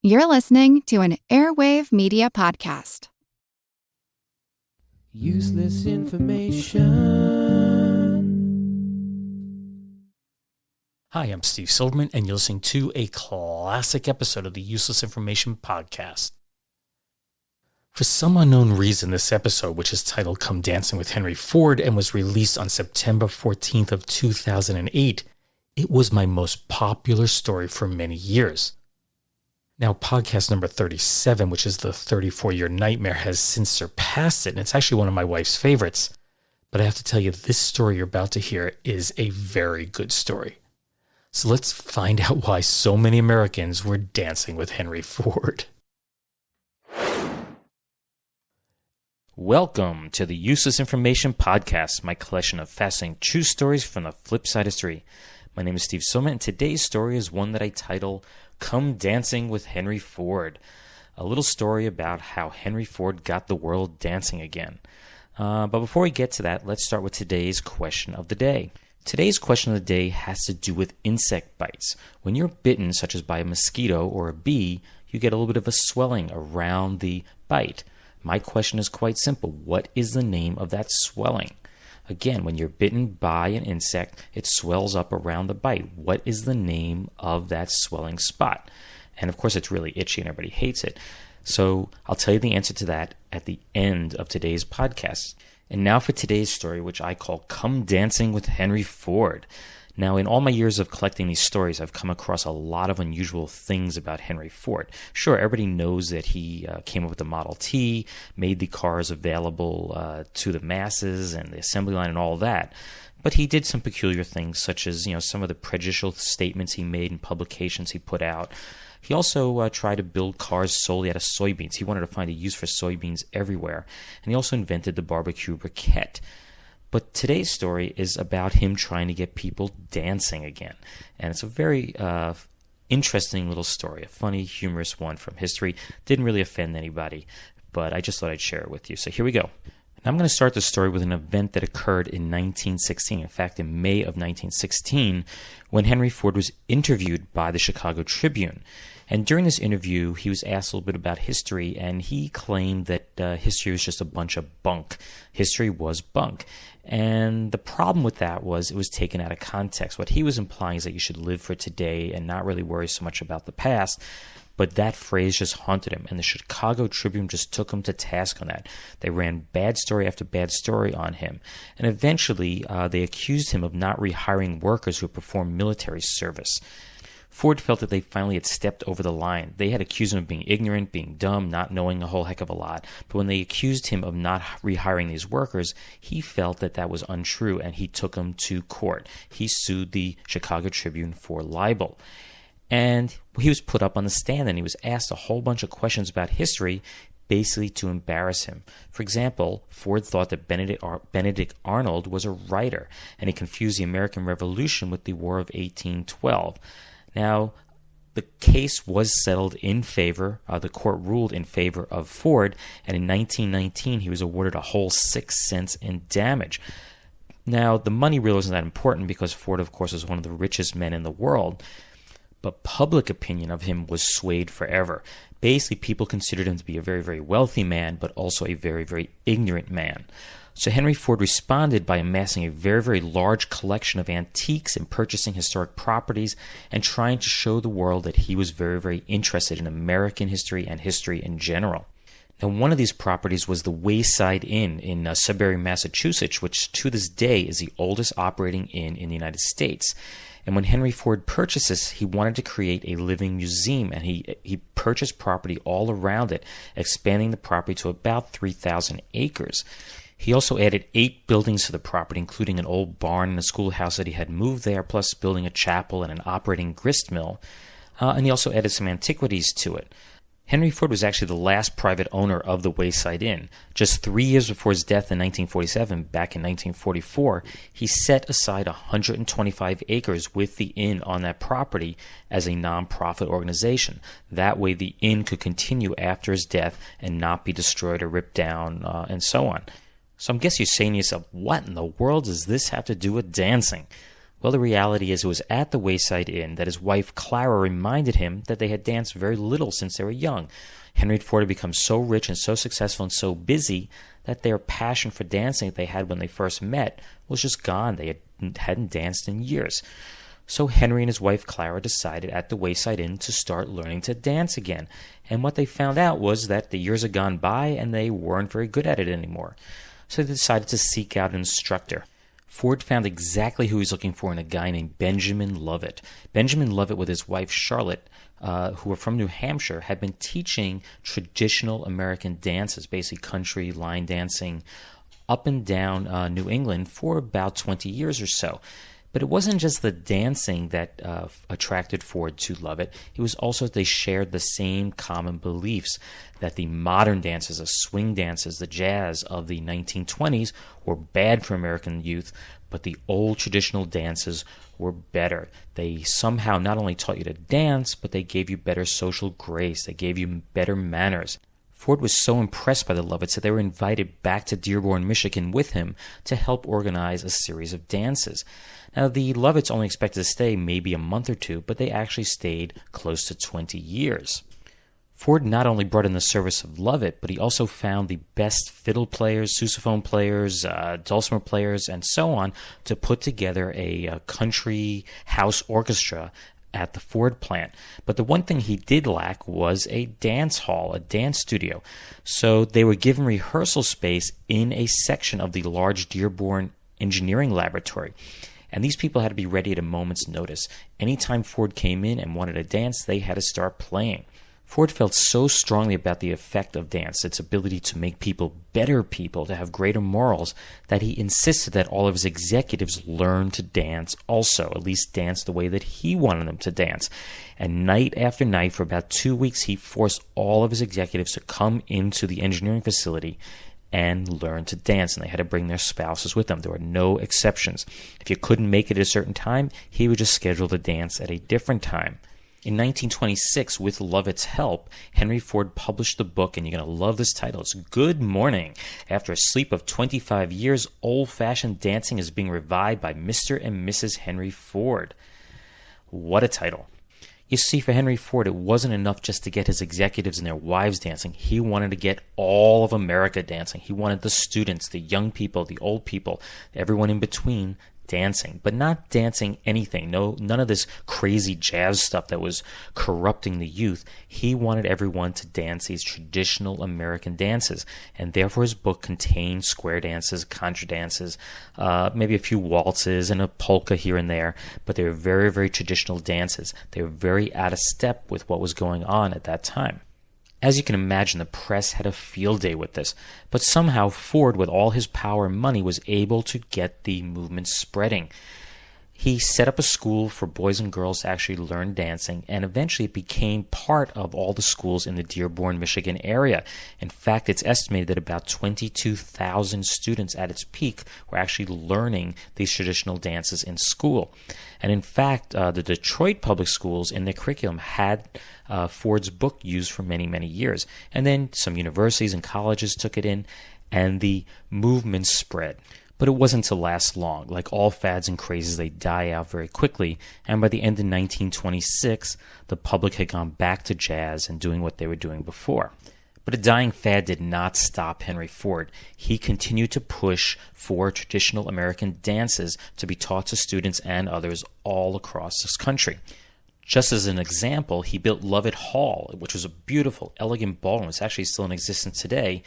You're listening to an Airwave Media Podcast. Useless information. Hi, I'm Steve Silverman, and you're listening to a classic episode of the Useless Information Podcast. For some unknown reason, this episode, which is titled Come Dancing with Henry Ford and was released on September 14th of 2008, it was my most popular story for many years. Now, podcast number 37, which is the 34-year nightmare, has since surpassed it, and it's actually one of my wife's favorites. But I have to tell you, this story you're about to hear is a very good story. So let's find out why so many Americans were dancing with Henry Ford. Welcome to the Useless Information Podcast, my collection of fascinating true stories from the flip side of history. My name is Steve Silverman, and today's story is one that I title Come Dancing with Henry Ford, a little story about how Henry Ford got the world dancing again. But before we get to that, let's start with today's question of the day. Today's question of the day has to do with insect bites. When you're bitten, such as by a mosquito or a bee, you get a little bit of a swelling around the bite. My question is quite simple. What is the name of that swelling? Again, when you're bitten by an insect, it swells up around the bite. What is the name of that swelling spot? And of course, it's really itchy and everybody hates it. So I'll tell you the answer to that at the end of today's podcast. And now for today's story, which I call Come Dancing with Henry Ford. Now, in all my years of collecting these stories, I've come across a lot of unusual things about Henry Ford. Sure, everybody knows that he came up with the Model T, made the cars available to the masses and the assembly line and all that. But he did some peculiar things, such as some of the prejudicial statements he made in publications he put out. He also tried to build cars solely out of soybeans. He wanted to find a use for soybeans everywhere. And he also invented the barbecue briquette. But today's story is about him trying to get people dancing again. And it's a very interesting little story, a funny, humorous one from history. Didn't really offend anybody, but I just thought I'd share it with you. So here we go. Now I'm going to start the story with an event that occurred in 1916. In fact, in May of 1916, when Henry Ford was interviewed by the Chicago Tribune. And during this interview, he was asked a little bit about history, and he claimed that history was just a bunch of bunk. History was bunk. And the problem with that was it was taken out of context. What he was implying is that you should live for today and not really worry so much about the past. But that phrase just haunted him, and the Chicago Tribune just took him to task on that. They ran bad story after bad story on him. And eventually, they accused him of not rehiring workers who had performed military service. Ford felt that they finally had stepped over the line. They had accused him of being ignorant, being dumb, not knowing a whole heck of a lot. But when they accused him of not rehiring these workers, he felt that that was untrue, and he took them to court. He sued the Chicago Tribune for libel. And he was put up on the stand, and he was asked a whole bunch of questions about history, basically to embarrass him. For example, Ford thought that Benedict Arnold was a writer, and he confused the American Revolution with the War of 1812. Now, the case was settled in favor, the court ruled in favor of Ford, and in 1919 he was awarded a whole 6 cents in damage. Now, the money really wasn't that important because Ford, of course, was one of the richest men in the world, but public opinion of him was swayed forever. Basically, people considered him to be a very, very wealthy man, but also a very, very ignorant man. So Henry Ford responded by amassing a very, very large collection of antiques and purchasing historic properties and trying to show the world that he was very, very interested in American history and history in general. Now, one of these properties was the Wayside Inn in Sudbury, Massachusetts, which to this day is the oldest operating inn in the United States. And when Henry Ford purchased this, he wanted to create a living museum, and he purchased property all around it, expanding the property to about 3,000 acres. He also added 8 buildings to the property, including an old barn and a schoolhouse that he had moved there, plus building a chapel and an operating grist mill. And he also added some antiquities to it. Henry Ford was actually the last private owner of the Wayside Inn. Just 3 years before his death in 1947, back in 1944, he set aside 125 acres with the inn on that property as a non-profit organization. That way the inn could continue after his death and not be destroyed or ripped down and so on. So I guess you're saying to yourself, what in the world does this have to do with dancing? Well, the reality is it was at the Wayside Inn that his wife Clara reminded him that they had danced very little since they were young. Henry Ford had become so rich and so successful and so busy that their passion for dancing that they had when they first met was just gone. They hadn't danced in years. So Henry and his wife Clara decided at the Wayside Inn to start learning to dance again. And what they found out was that the years had gone by and they weren't very good at it anymore. So they decided to seek out an instructor. Ford found exactly who he was looking for in a guy named Benjamin Lovett. Benjamin Lovett, with his wife Charlotte, who were from New Hampshire, had been teaching traditional American dances, basically country line dancing, up and down New England for about 20 years or so. But it wasn't just the dancing that attracted Ford to Lovett. It was also that they shared the same common beliefs that the modern dances, the swing dances, the jazz of the 1920s were bad for American youth, but the old traditional dances were better. They somehow not only taught you to dance, but they gave you better social grace. They gave you better manners. Ford was so impressed by the Lovetts that they were invited back to Dearborn, Michigan with him to help organize a series of dances. Now, the Lovetts only expected to stay maybe a month or two, but they actually stayed close to 20 years. Ford not only brought in the service of Lovett, but he also found the best fiddle players, sousaphone players, dulcimer players, and so on to put together a country house orchestra at the Ford plant. But the one thing he did lack was a dance hall, a dance studio. So they were given rehearsal space in a section of the large Dearborn engineering laboratory. And these people had to be ready at a moment's notice. Anytime Ford came in and wanted to dance, they had to start playing. Ford felt so strongly about the effect of dance, its ability to make people better people, to have greater morals, that he insisted that all of his executives learn to dance also, at least dance the way that he wanted them to dance. And night after night, for about 2 weeks, he forced all of his executives to come into the engineering facility and learn to dance, and they had to bring their spouses with them. There were no exceptions. If you couldn't make it at a certain time, he would just schedule the dance at a different time. In 1926, with Lovett's help, Henry Ford published the book, and you're going to love this title. It's Good Morning. After a sleep of 25 years, old-fashioned dancing is being revived by Mr. and Mrs. Henry Ford. What a title. You see, for Henry Ford, it wasn't enough just to get his executives and their wives dancing. He wanted to get all of America dancing. He wanted the students, the young people, the old people, everyone in between dancing, but not dancing anything. None of this crazy jazz stuff that was corrupting the youth. He wanted everyone to dance these traditional American dances, and therefore his book contained square dances, contra dances, maybe a few waltzes and a polka here and there, but they were very, very traditional dances. They were very out of step with what was going on at that time. As you can imagine, the press had a field day with this, but somehow Ford, with all his power and money, was able to get the movement spreading. He set up a school for boys and girls to actually learn dancing, and eventually it became part of all the schools in the Dearborn, Michigan area. In fact, it's estimated that about 22,000 students at its peak were actually learning these traditional dances in school. And in fact, the Detroit public schools in their curriculum had Ford's book used for many, many years. And then some universities and colleges took it in, and the movement spread. But it wasn't to last long. Like all fads and crazes, they die out very quickly, and by the end of 1926, the public had gone back to jazz and doing what they were doing before. But a dying fad did not stop Henry Ford. He continued to push for traditional American dances to be taught to students and others all across this country. Just as an example, he built Lovett Hall, which was a beautiful, elegant ballroom. It's actually still in existence today,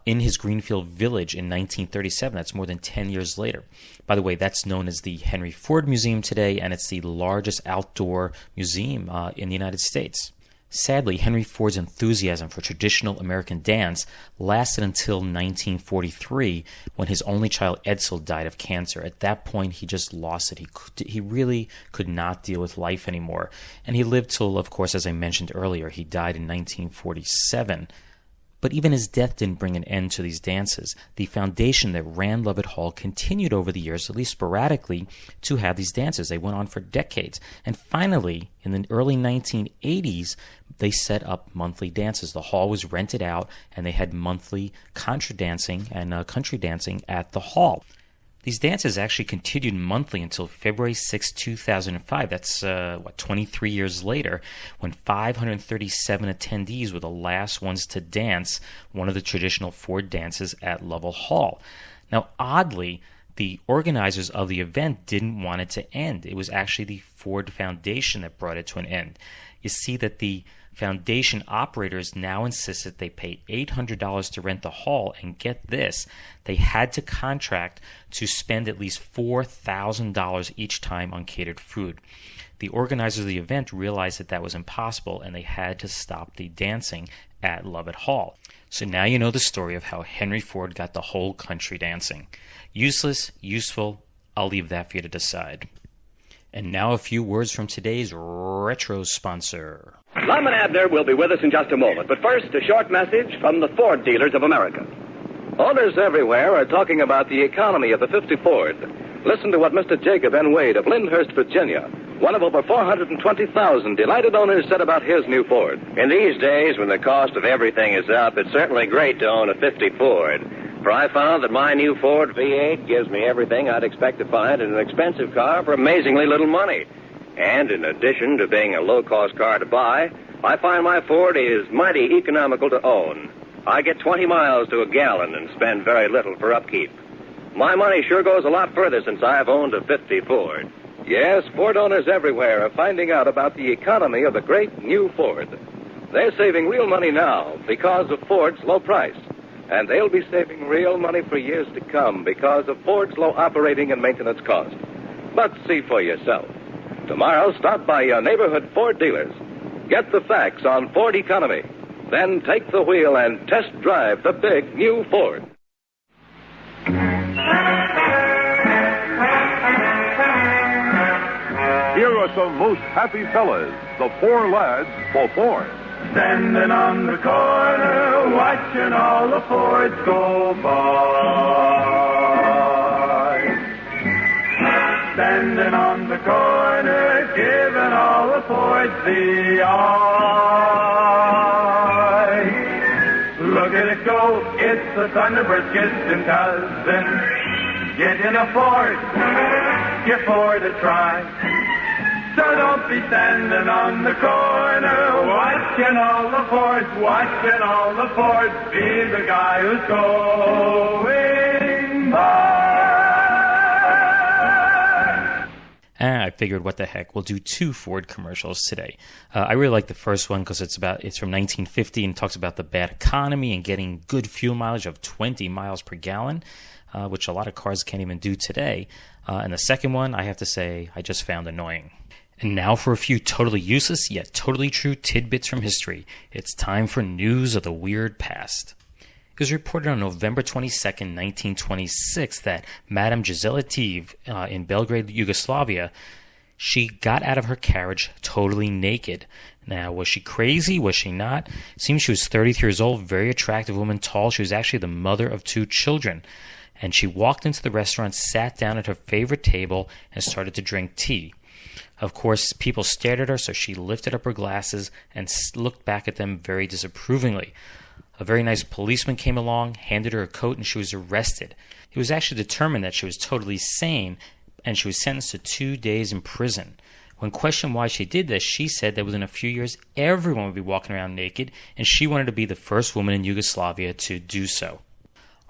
in his Greenfield Village in 1937. That's more than 10 years later. By the way, that's known as the Henry Ford Museum today, and it's the largest outdoor museum in the United States. Sadly, Henry Ford's enthusiasm for traditional American dance lasted until 1943, when his only child Edsel died of cancer. At that point, he just lost it. He really could not deal with life anymore. And he lived till, of course, as I mentioned earlier, he died in 1947. But even his death didn't bring an end to these dances. The foundation that ran Lovett Hall continued over the years, at least sporadically, to have these dances. They went on for decades. And finally, in the early 1980s, they set up monthly dances. The hall was rented out, and they had monthly contra dancing and country dancing at the hall. These dances actually continued monthly until February 6, 2005. That's, 23 years later, when 537 attendees were the last ones to dance one of the traditional Ford dances at Lovell Hall. Now, oddly, the organizers of the event didn't want it to end. It was actually the Ford Foundation that brought it to an end. You see that the foundation operators now insist that they pay $800 to rent the hall, and get this, they had to contract to spend at least $4,000 each time on catered food. The organizers of the event realized that that was impossible, and they had to stop the dancing at Lovett Hall. So now you know the story of how Henry Ford got the whole country dancing. Useless, useful, I'll leave that for you to decide. And now a few words from today's retro sponsor. Lum and Abner will be with us in just a moment, but first, a short message from the Ford dealers of America. Owners everywhere are talking about the economy of the 50 Ford. Listen to what Mr. Jacob N. Wade of Lyndhurst, Virginia, one of over 420,000 delighted owners, said about his new Ford. In these days, when the cost of everything is up, it's certainly great to own a 50 Ford. For I found that my new Ford V8 gives me everything I'd expect to find in an expensive car for amazingly little money. And in addition to being a low-cost car to buy, I find my Ford is mighty economical to own. I get 20 miles to a gallon and spend very little for upkeep. My money sure goes a lot further since I've owned a 50 Ford. Yes, Ford owners everywhere are finding out about the economy of the great new Ford. They're saving real money now because of Ford's low price. And they'll be saving real money for years to come because of Ford's low operating and maintenance cost. But see for yourself. Tomorrow, stop by your neighborhood Ford dealers. Get the facts on Ford economy. Then take the wheel and test drive the big new Ford. Here are some most happy fellas, the four lads for Ford. Standing on the corner, watching all the Fords go by. Standing on the corner, giving all the Fords the eye. Look at it go, it's the Thunderbird kissing cousin. Get in a Ford, give Ford a try. So don't be standing on the corner, watching all the Fords, watching all the Fords. Be the guy who's going by. I figured, what the heck, we'll do two Ford commercials today. I really like the first one because it's from 1950 and talks about the bad economy and getting good fuel mileage of 20 miles per gallon, which a lot of cars can't even do today. And the second one, I have to say, I just found annoying. And now for a few totally useless yet totally true tidbits from history. It's time for news of the weird past. It was reported on November 22nd, 1926, that Madame Jezelative in Belgrade, Yugoslavia, she got out of her carriage totally naked. Now, was she crazy? Was she not? It seems she was 33 years old, very attractive woman, tall. She was actually the mother of 2 children. And she walked into the restaurant, sat down at her favorite table, and started to drink tea. Of course, people stared at her, so she lifted up her glasses and looked back at them very disapprovingly. A very nice policeman came along, handed her a coat, and she was arrested. He was actually determined that she was totally sane, and she was sentenced to 2 days in prison. When questioned why she did this, she said that within a few years, everyone would be walking around naked, and she wanted to be the first woman in Yugoslavia to do so.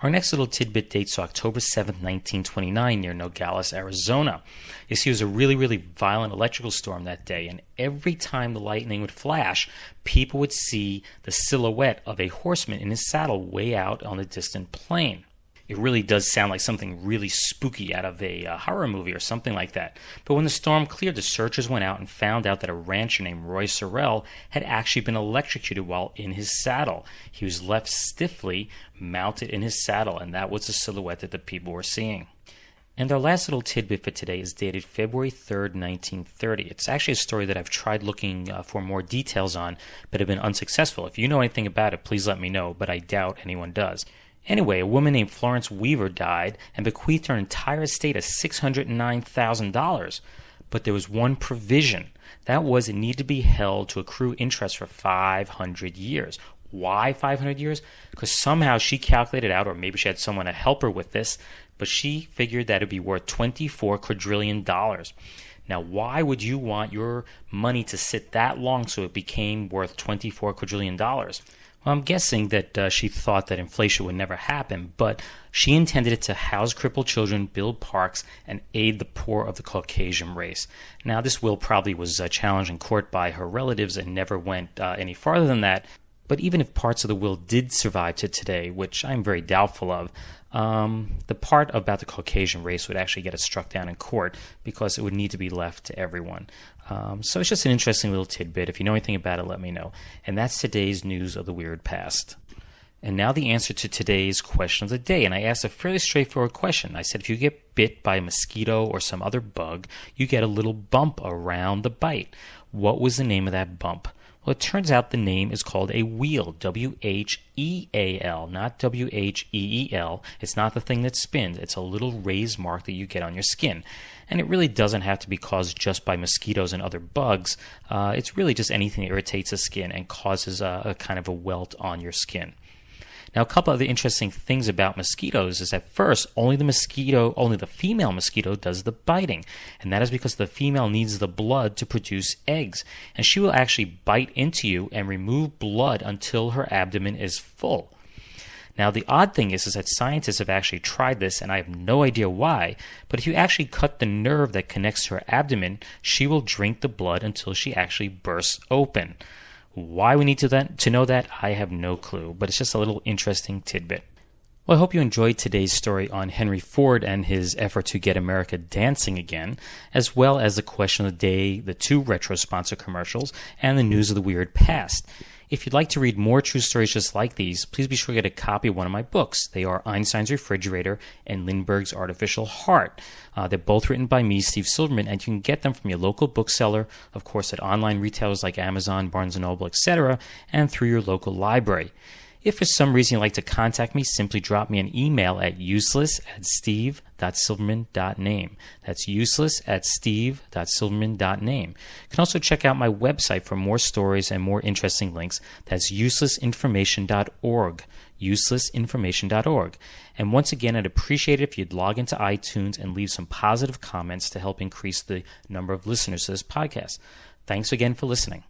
Our next little tidbit dates to October 7th, 1929, near Nogales, Arizona. You see, it was a really, really violent electrical storm that day, and every time the lightning would flash, people would see the silhouette of a horseman in his saddle way out on the distant plain. It really does sound like something really spooky out of a horror movie or something like that. But when the storm cleared, the searchers went out and found out that a rancher named Roy Sorrell had actually been electrocuted while in his saddle. He was left stiffly mounted in his saddle, and that was the silhouette that the people were seeing. And our last little tidbit for today is dated February 3rd, 1930. It's actually a story that I've tried looking for more details on, but have been unsuccessful. If you know anything about it, please let me know, but I doubt anyone does. Anyway, a woman named Florence Weaver died and bequeathed her entire estate of $609,000. But there was one provision. That was, it needed to be held to accrue interest for 500 years. Why 500 years? Because somehow she calculated out, or maybe she had someone to help her with this, but she figured that it would be worth $24 quadrillion. Now, why would you want your money to sit that long so it became worth $24 quadrillion? Well, I'm guessing that she thought that inflation would never happen, but she intended it to house crippled children, build parks, and aid the poor of the Caucasian race. Now, this will probably was challenged in court by her relatives and never went any farther than that. But even if parts of the will did survive to today, which I'm very doubtful of, the part about the Caucasian race would actually get it struck down in court because it would need to be left to everyone. So it's just an interesting little tidbit. If you know anything about it, let me know. And that's today's news of the weird past. And now the answer to today's question of the day. And I asked a fairly straightforward question. I said if you get bit by a mosquito or some other bug, you get a little bump around the bite. What was the name of that bump? Well, it turns out the name is called a wheal, W-H-E-A-L, not W-H-E-E-L. It's not the thing that spins. It's a little raised mark that you get on your skin. And it really doesn't have to be caused just by mosquitoes and other bugs. It's really just anything that irritates the skin and causes a kind of a welt on your skin. Now, a couple other interesting things about mosquitoes is that first, only the female mosquito does the biting. And that is because the female needs the blood to produce eggs. And she will actually bite into you and remove blood until her abdomen is full. Now, the odd thing is that scientists have actually tried this, and I have no idea why, but if you actually cut the nerve that connects to her abdomen, she will drink the blood until she actually bursts open. Why we need to know that, I have no clue, but it's just a little interesting tidbit. Well, I hope you enjoyed today's story on Henry Ford and his effort to get America dancing again, as well as the question of the day, the 2 retro sponsor commercials, and the news of the weird past. If you'd like to read more true stories just like these, please be sure to get a copy of one of my books. They are Einstein's Refrigerator and Lindbergh's Artificial Heart. They're both written by me, Steve Silverman, and you can get them from your local bookseller, of course at online retailers like Amazon, Barnes & Noble, etc., and through your local library. If for some reason you'd like to contact me, simply drop me an email at useless@steve.silverman.name. That's useless@steve.silverman.name. You can also check out my website for more stories and more interesting links. That's uselessinformation.org. uselessinformation.org. And once again, I'd appreciate it if you'd log into iTunes and leave some positive comments to help increase the number of listeners to this podcast. Thanks again for listening.